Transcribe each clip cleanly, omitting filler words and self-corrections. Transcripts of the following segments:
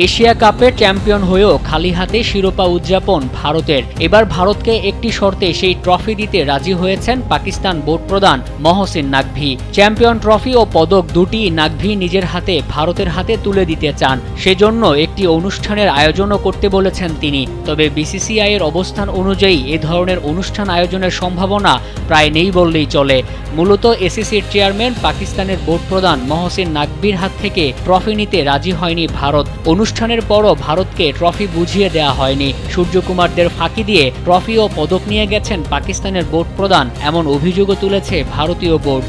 Asia কাপে champion হয়েও খালি হাতে শিরোপা উদযাপন ভারতের। এবার ভারতকে একটি শর্তে সেই ট্রফি দিতে রাজি হয়েছেন পাকিস্তান বোর্ড প্রধান মহসিন নাকভি। চ্যাম্পিয়ন ট্রফি ও পদক দুটি নাকভি নিজের হাতে ভারতের হাতে তুলে দিতে চান, সেজন্য একটি অনুষ্ঠানের আয়োজনও করতে বলেছেন তিনি। তবে বিসিসিআই এর অবস্থান অনুযায়ী এ ধরনের অনুষ্ঠান আয়োজনের সম্ভাবনা প্রায় নেই বললেই চলে। মূলত এসিসির চেয়ারম্যান পাকিস্তানের বোর্ড প্রধান মহসিন নাকভির হাত থেকে ট্রফি নিতে রাজি হয়নি ভারত। অনুষ্ঠানের পরও ভারতকে ট্রফি বুঝিয়ে দেওয়া হয়নি। সূর্যকুমারদের ফাঁকি দিয়ে ট্রফি ও পদক নিয়ে গেছেন পাকিস্তানের বোর্ড প্রধান, এমন অভিযোগও তুলেছে ভারতীয় বোর্ড।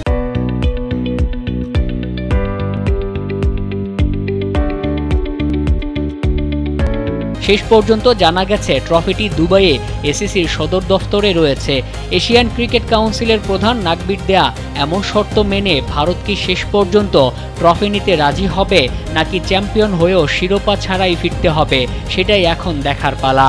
শেষ পর্যন্ত জানা গেছে ট্রফিটি দুবাইয়ে এসিসির সদর দফতরে রয়েছে। এশিয়ান ক্রিকেট কাউন্সিলের প্রধান নাকভির দেয়া এমন শর্ত মেনে ভারত কি শেষ পর্যন্ত ট্রফি নিতে রাজি হবে, নাকি চ্যাম্পিয়ন হয়েও শিরোপা ছাড়াই ফিরতে হবে, সেটাই এখন দেখার পালা।